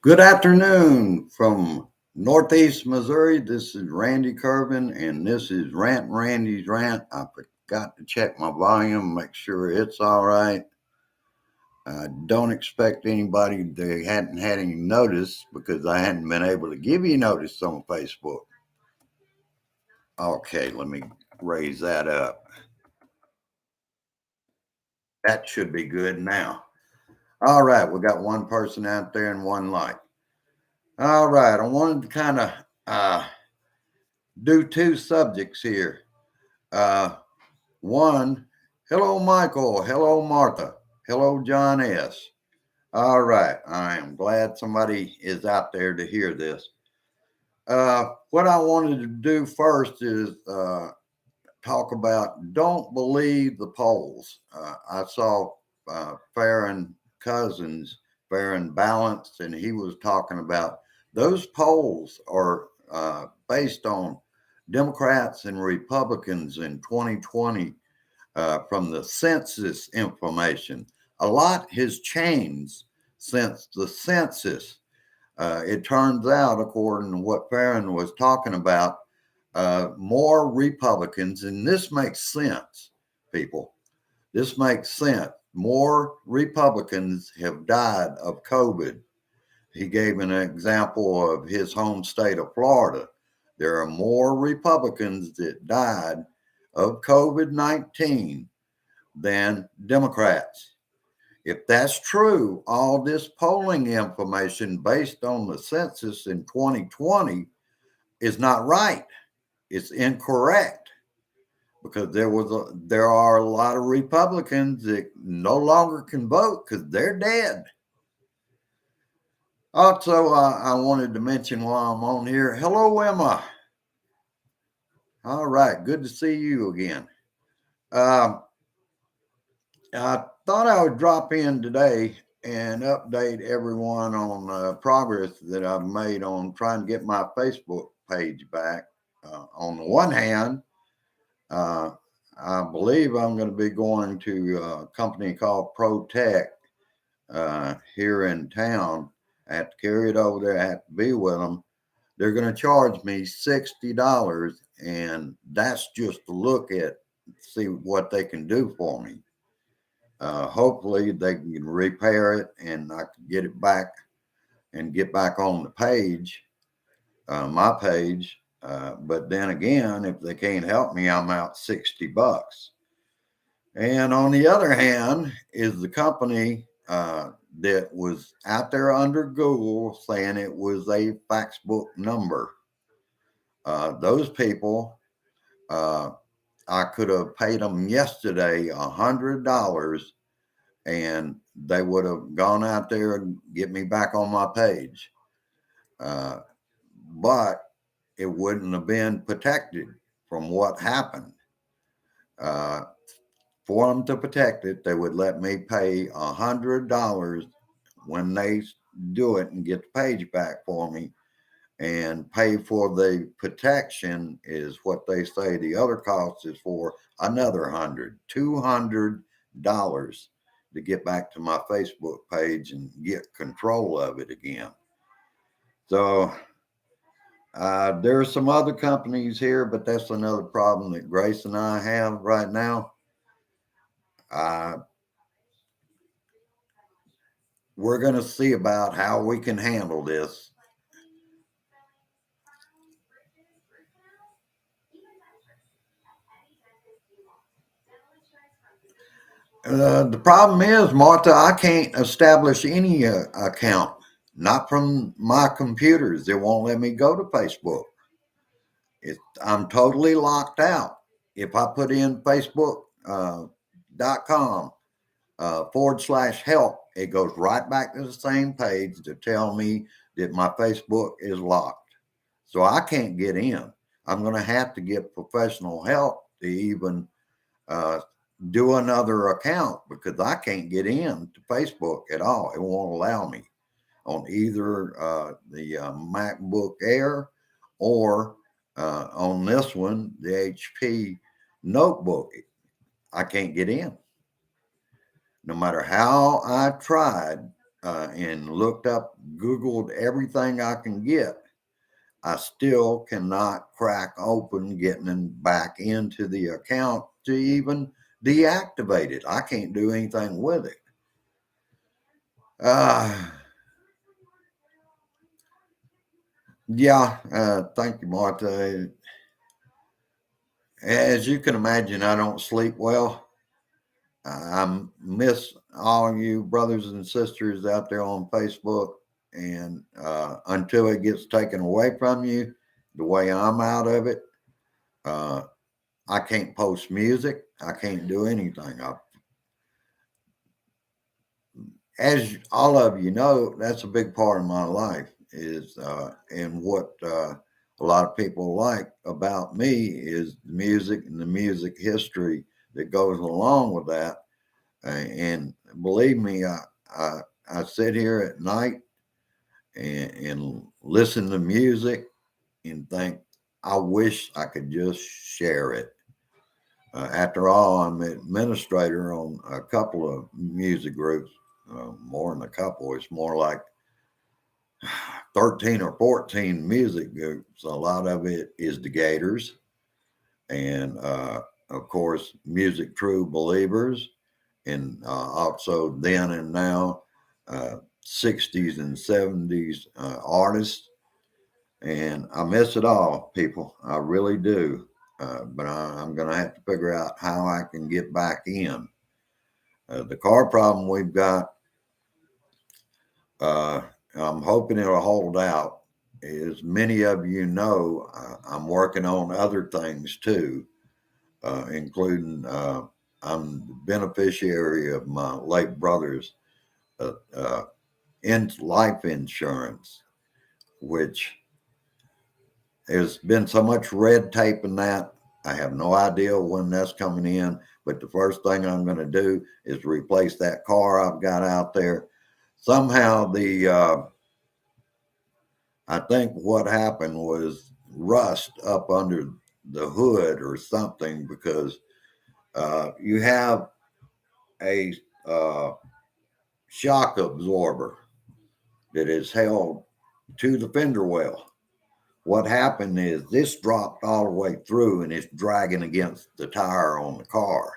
Good afternoon from Northeast Missouri. This is Randy Kervin, and this is Rant Randy's Rant. I forgot to check my volume, make sure it's all right. I don't expect anybody they hadn't had any notice because I hadn't been able to give you notice on Facebook. Okay, let me raise that up. That should be good now. All right, we got one person out there and one light. All right, I wanted to kind of do two subjects here. Uh, One, hello, Michael. Hello, Martha. Hello, John S. All right. I am glad somebody is out there to hear this. What I wanted to do first is talk about don't believe the polls. I saw Farron Cousins, Farron Balanced, and he was talking about those polls are based on Democrats and Republicans in 2020 from the census information. A lot has changed since the census. It turns out, according to what Farron was talking about, more Republicans, and this makes sense, people. This makes sense. More Republicans have died of COVID. He gave an example of his home state of Florida. There are more Republicans that died of COVID 19 than Democrats. If that's true, all this polling information based on the census in 2020 is not right. It's incorrect because there are a lot of Republicans that no longer can vote because they're dead. Also, I wanted to mention while I'm on here, hello Emma. All right, good to see you again. Um, I thought I would drop in today and update everyone on progress that I've made on trying to get my Facebook page back. On the one hand, uh, I believe I'm going to be going to a company called Protect here in town. I have to carry it over there. I have to be with them. They're going to charge me $60, and that's just to look at, see what they can do for me. Hopefully they can repair it and I can get it back and get back on the page, my page. But then again, if they can't help me, I'm out $60. And on the other hand, is the company that was out there under Google saying it was a fax book number. Those people, uh, I could have paid them yesterday $100 and they would have gone out there and get me back on my page. Uh, but it wouldn't have been protected from what happened. Uh, for them to protect it, they would let me pay $100 when they do it and get the page back for me, and pay for the protection is what they say the other cost is for another $200 to get back to my Facebook page and get control of it again. So there are some other companies here, but that's another problem that Grace and I have right now. Uh, we're going to see about how we can handle this. The problem is, Martha, I can't establish any account, not from my computers. They won't let me go to Facebook. I'm totally locked out. If I put in Facebook.com /help, it goes right back to the same page to tell me that my Facebook is locked. So I can't get in. I'm going to have to get professional help to even uh, do another account because I can't get in to Facebook at all. It won't allow me on either the MacBook Air or on this one, the HP notebook. I can't get in. No matter how I tried, and looked up, Googled everything I can get. I still cannot crack open getting back into the account to even deactivate it. I can't do anything with it. Uh, thank you, Marta. As you can imagine, I don't sleep well. I miss all you brothers and sisters out there on Facebook. And until it gets taken away from you, the way I'm out of it, uh, I can't post music. I can't do anything. As all of you know, that's a big part of my life is, and what a lot of people like about me is the music and the music history that goes along with that. And believe me, I, I sit here at night and listen to music and think, I wish I could just share it. After all, I'm an administrator on a couple of music groups, more than a couple. It's more like 13 or 14 music groups. A lot of it is the Gators, and of course, Music True Believers, and also then and now 60s and 70s artists. And I miss it all, people. I really do. But I'm going to have to figure out how I can get back in. The car problem we've got, uh, I'm hoping it'll hold out. As many of you know, I'm working on other things too, including I'm the beneficiary of my late brother's in life insurance, which there's been so much red tape in that. I have no idea when that's coming in, but the first thing I'm going to do is replace that car I've got out there. Somehow I think what happened was rust up under the hood or something, because you have a uh, shock absorber that is held to the fender well. What happened is this dropped all the way through and it's dragging against the tire on the car.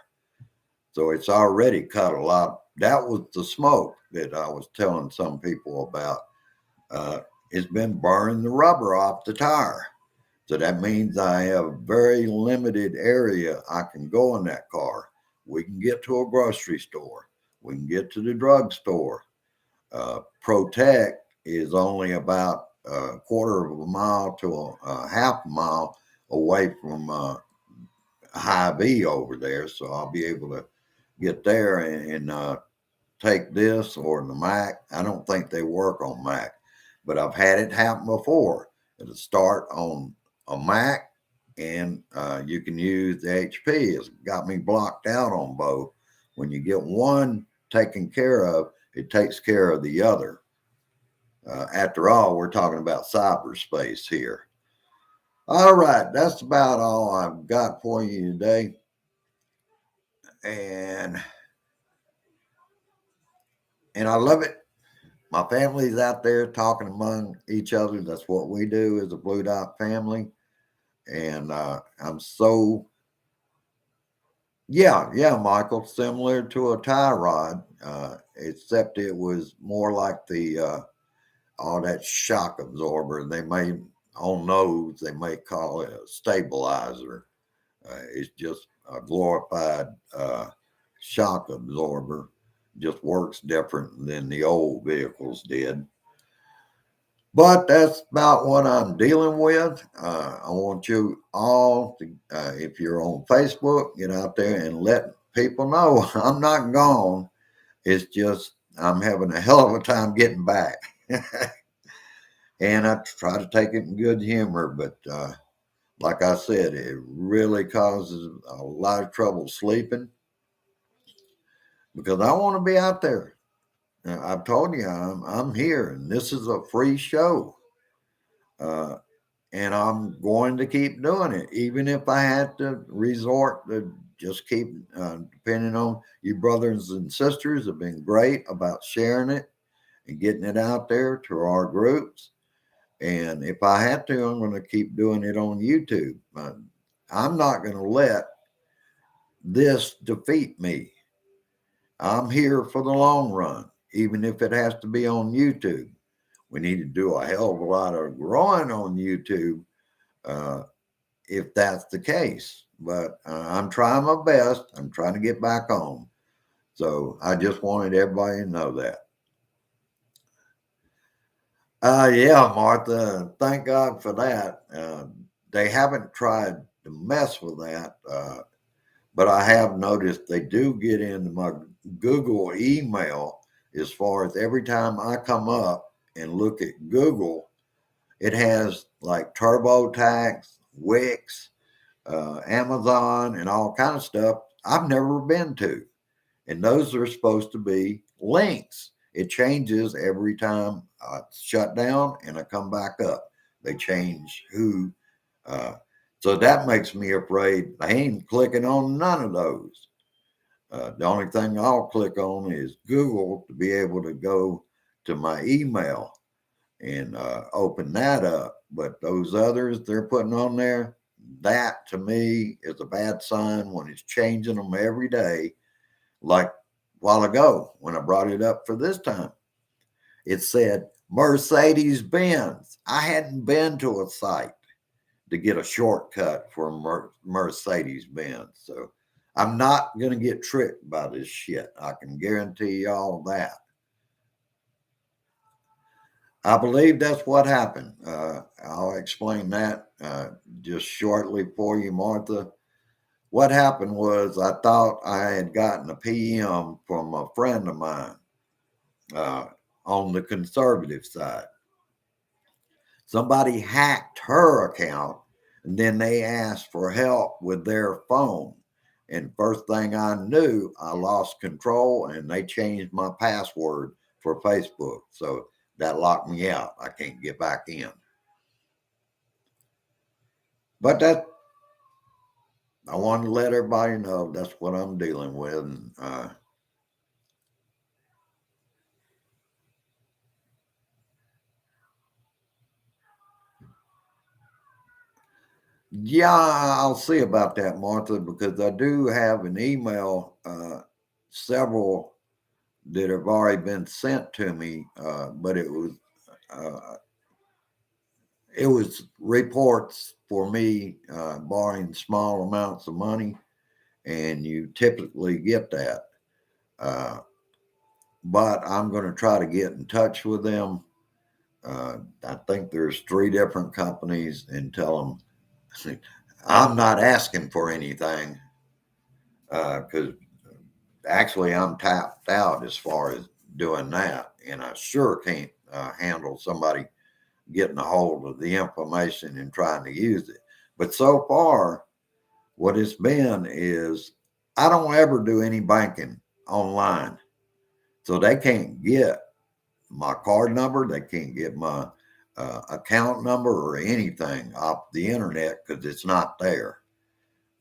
So it's already cut a lot. That was the smoke that I was telling some people about. It's been burning the rubber off the tire. So that means I have a very limited area I can go in that car. We can get to a grocery store. We can get to the drugstore. Protect is only about a quarter of a mile to a half a mile away from Hy-Vee over there. So I'll be able to get there and take this or the Mac. I don't think they work on Mac, but I've had it happen before. It'll start on a Mac, and you can use the HP. It's got me blocked out on both. When you get one taken care of, it takes care of the other. After all, we're talking about cyberspace here. All right, that's about all I've got for you today. And I love it. My family's out there talking among each other. That's what we do as a Blue Dot family. And I'm so, Michael, similar to a tie rod, except it was more like the all that shock absorber. They may, on those, they may call it a stabilizer. It's just a glorified shock absorber. Just works different than the old vehicles did. But that's about what I'm dealing with. I want you all to, if you're on Facebook, get out there and let people know I'm not gone. It's just I'm having a hell of a time getting back. And I try to take it in good humor, but like I said, it really causes a lot of trouble sleeping because I want to be out there. I've told you I'm here, and this is a free show, uh, and I'm going to keep doing it, even if I had to resort to just keep depending on you brothers and sisters have been great about sharing it, and getting it out there to our groups. And if I have to, I'm going to keep doing it on YouTube. I'm not going to let this defeat me. I'm here for the long run, even if it has to be on YouTube. We need to do a hell of a lot of growing on YouTube if that's the case. But I'm trying my best. I'm trying to get back on. So I just wanted everybody to know that. Yeah, Martha, thank God for that. They haven't tried to mess with that, but I have noticed they do get into my Google email as far as every time I come up and look at Google, it has like TurboTax, Wix, Amazon, and all kind of stuff I've never been to. And those are supposed to be links. It changes every time I shut down and I come back up. They change who. Uh, so that makes me afraid. I ain't clicking on none of those. The only thing I'll click on is Google to be able to go to my email and open that up. But those others they're putting on there, that to me is a bad sign when it's changing them every day. Like a while ago when I brought it up for this time, it said Mercedes Benz. I hadn't been to a site to get a shortcut for Mercedes Benz. So I'm not going to get tricked by this shit. I can guarantee y'all that. I believe that's what happened. I'll explain that just shortly for you, Martha. What happened was I thought I had gotten a PM from a friend of mine uh, on the conservative side. Somebody hacked her account and then they asked for help with their phone. And first thing I knew, I lost control and they changed my password for Facebook. So that locked me out. I can't get back in. But that I wanted to let everybody know that's what I'm dealing with. And, yeah, I'll see about that, Martha, because I do have an email, several that have already been sent to me, but uh, it was reports for me borrowing small amounts of money, and you typically get that. Uh, but I'm going to try to get in touch with them. I think there's 3 different companies and tell them I'm not asking for anything because actually I'm tapped out as far as doing that, and I sure can't handle somebody getting a hold of the information and trying to use it. But so far, what it's been is I don't ever do any banking online. So they can't get my card number, they can't get my account number or anything off the internet because it's not there.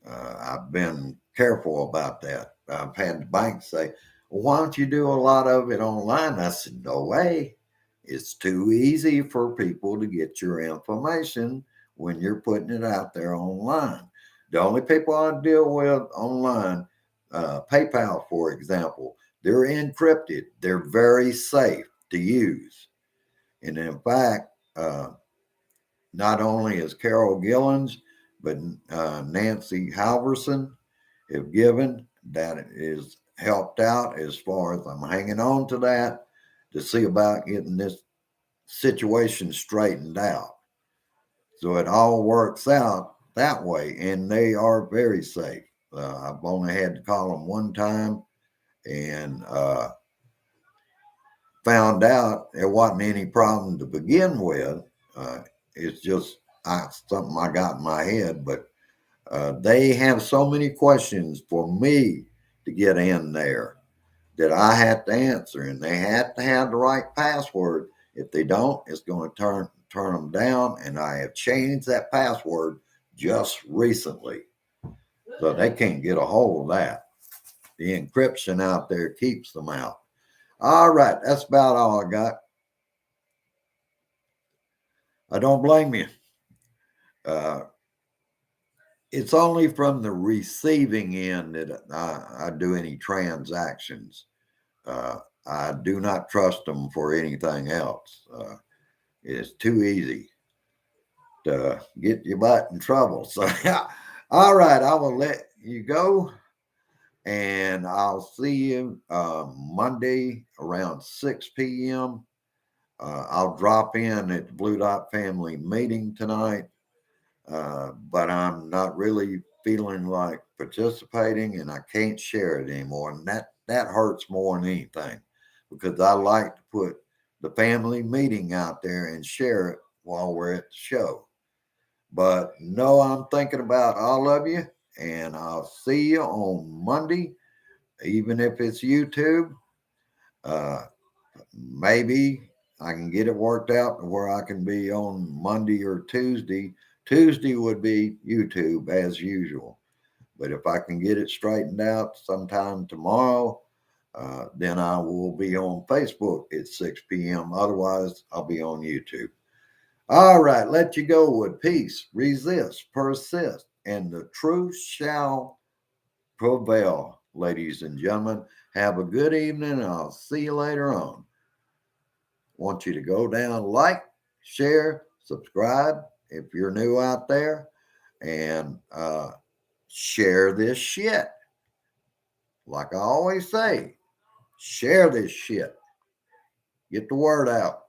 I've been careful about that. I've had the bank say, well, why don't you do a lot of it online? I said, no way. It's too easy for people to get your information when you're putting it out there online. The only people I deal with online, PayPal, for example, they're encrypted. They're very safe to use. And in fact, not only is Carol Gillens, but Nancy Halverson have given that is helped out as far as I'm hanging on to that to see about getting this situation straightened out. So it all works out that way, and they are very safe. I've only had to call them one time and found out there wasn't any problem to begin with. It's just something I got in my head, but they have so many questions for me to get in there that I have to answer, and they have to have the right password. If they don't, it's going to turn them down, and I have changed that password just recently, so they can't get a hold of that. The encryption out there keeps them out. All right, that's about all I got. I don't blame you. Uh, it's only from the receiving end that I do any transactions. Uh, I do not trust them for anything else. It's too easy to get your butt in trouble. So, all right, I will let you go, and I'll see you Monday around 6 p.m. I'll drop in at the Blue Dot Family meeting tonight, but I'm not really feeling like participating, and I can't share it anymore. And that hurts more than anything, because I like to put the family meeting out there and share it while we're at the show. But no, I'm thinking about all of you, and I'll see you on Monday, even if it's YouTube. Uh, Maybe I can get it worked out to where I can be on Monday or Tuesday. Tuesday would be YouTube as usual. But if I can get it straightened out sometime tomorrow, then I will be on Facebook at 6 p.m. Otherwise, I'll be on YouTube. All right, let you go with peace, resist, persist, and the truth shall prevail, ladies and gentlemen. Have a good evening, and I'll see you later on. Want you to go down, like, share, subscribe if you're new out there, and share this shit. Like I always say, share this shit. Get the word out.